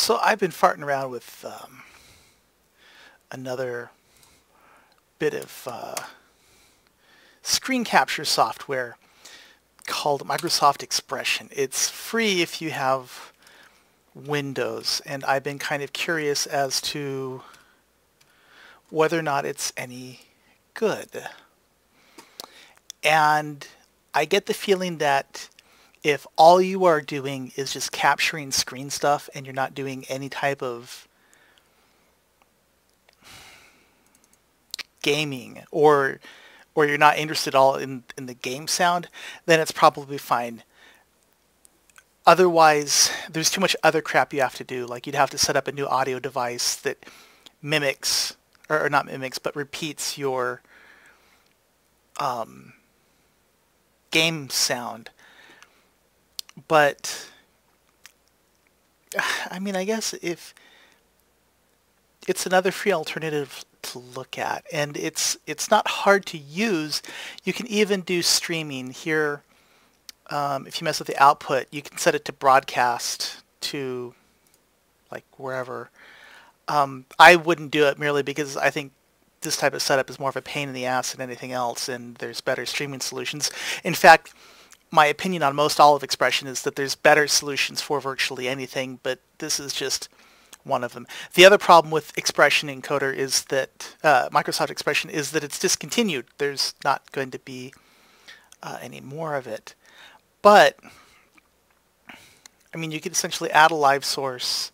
So I've been farting around with another bit of screen capture software called Microsoft Expression. It's free if you have Windows, and I've been kind of curious as to whether or not it's any good. And I get the feeling that if all you are doing is just capturing screen stuff and you're not doing any type of gaming or you're not interested at all in the game sound, then it's probably fine. Otherwise, there's too much other crap you have to do. Like you'd have to set up a new audio device that mimics, or not mimics, but repeats your game sound. But I mean, I guess if it's another free alternative to look at, and it's not hard to use. You can even do streaming here. If you mess with the output, you can set it to broadcast to like wherever. I wouldn't do it merely because I think this type of setup is more of a pain in the ass than anything else, and there's better streaming solutions. In fact, my opinion on most all of Expression is that there's better solutions for virtually anything, but this is just one of them. The other problem with Expression Encoder is that Microsoft Expression is that it's discontinued. There's not going to be any more of it. But, I mean, you could essentially add a live source,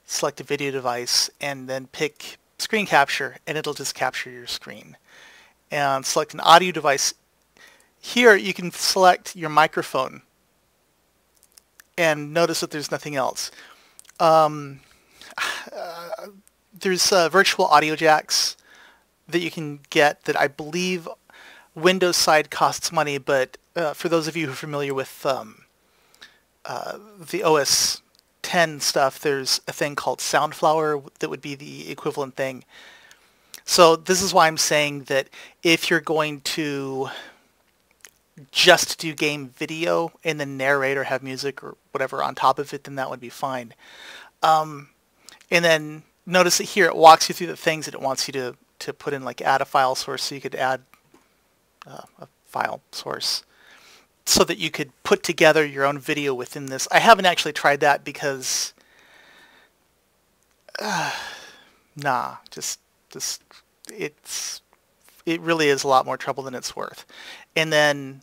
select a video device, and then pick screen capture, and it'll just capture your screen. And select an audio device. Here, you can select your microphone, and notice that there's nothing else. There's virtual audio jacks that you can get that I believe Windows side costs money, but for those of you who are familiar with the OS 10 stuff, there's a thing called Soundflower that would be the equivalent thing. So this is why I'm saying that if you're going to just do game video and then narrate or have music or whatever on top of it, then that would be fine. And then notice that here it walks you through the things that it wants you to put in, like add a file source, so you could add a file source so that you could put together your own video within this. I haven't actually tried that because it really is a lot more trouble than it's worth. And then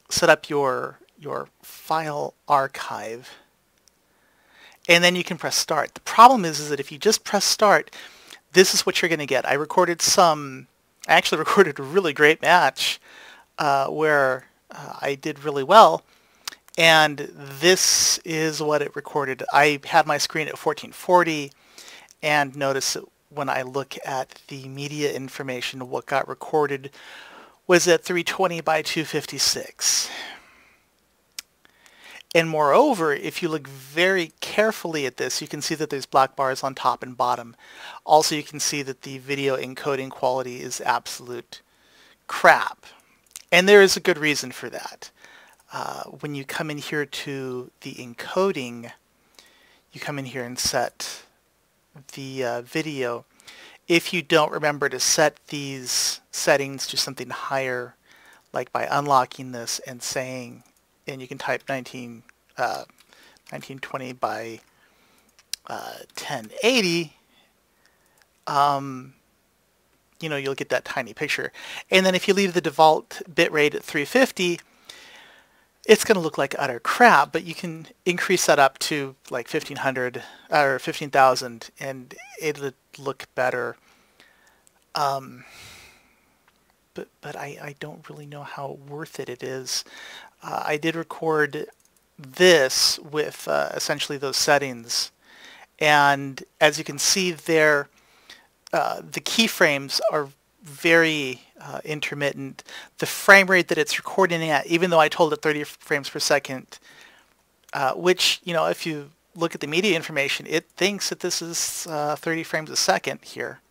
set up your file archive, and then you can press start. The problem is that if you just press start, this is what you're going to get. I actually recorded a really great match where I did really well, and this is what it recorded. I had my screen at 1440, and notice that when I look at the media information, what got recorded was at 320 by 256. And moreover, if you look very carefully at this, you can see that there's black bars on top and bottom. Also, you can see that the video encoding quality is absolute crap. And there is a good reason for that. When you come in here to the encoding, you come in here and set the video. If you don't remember to set these settings to something higher, like by unlocking this and saying, and you can type 1920 by 1080, you'll get that tiny picture. And then if you leave the default bitrate at 350, it's going to look like utter crap, but you can increase that up to like 1500 or 15,000 and it'll look better. But I don't really know how worth it is. I did record this with essentially those settings, and as you can see there, the keyframes are very intermittent. The frame rate that it's recording at, even though I told it 30 frames per second, which, if you look at the media information, it thinks that this is 30 frames a second here.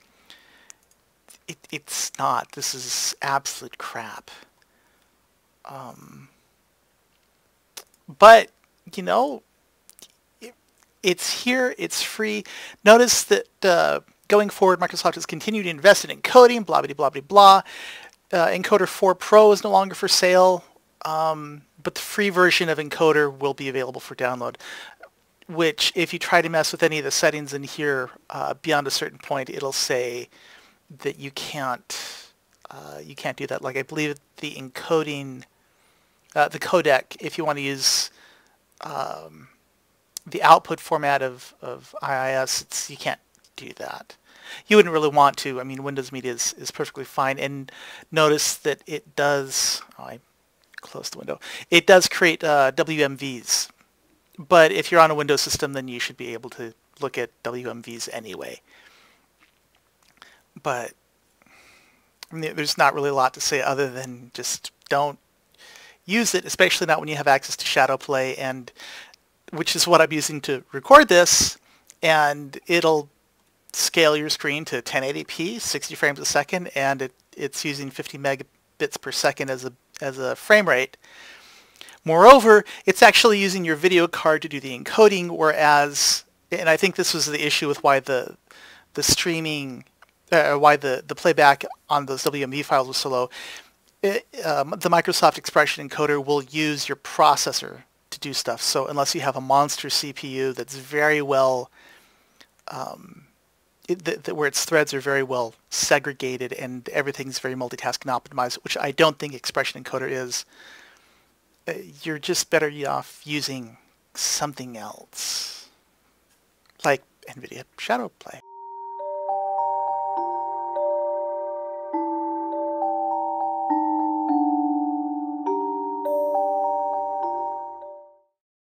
It's not. This is absolute crap. But, it's here, it's free. Notice that going forward, Microsoft has continued to invest in encoding, blah, blah, blah, blah, blah. Encoder 4 Pro is no longer for sale, but the free version of Encoder will be available for download, which if you try to mess with any of the settings in here beyond a certain point, it'll say that you can't do that. Like I believe the encoding, the codec, if you want to use the output format of IIS, you can't do that. You wouldn't really want to. I mean, Windows Media is perfectly fine. And notice that it does, I closed the window, it does create WMVs. But if you're on a Windows system, then you should be able to look at WMVs anyway. But I mean, there's not really a lot to say other than just don't use it, especially not when you have access to Shadowplay, and which is what I'm using to record this, and it'll scale your screen to 1080p, 60 frames a second, and it's using 50 megabits per second as a frame rate. Moreover, it's actually using your video card to do the encoding, whereas, and I think this was the issue with why the streaming, why the playback on those WMV files was so low. The Microsoft Expression encoder will use your processor to do stuff. So unless you have a monster CPU that's very well, where its threads are very well segregated and everything's very multitasking optimized, which I don't think Expression encoder is, you're just better off using something else, like nVidia Shadowplay.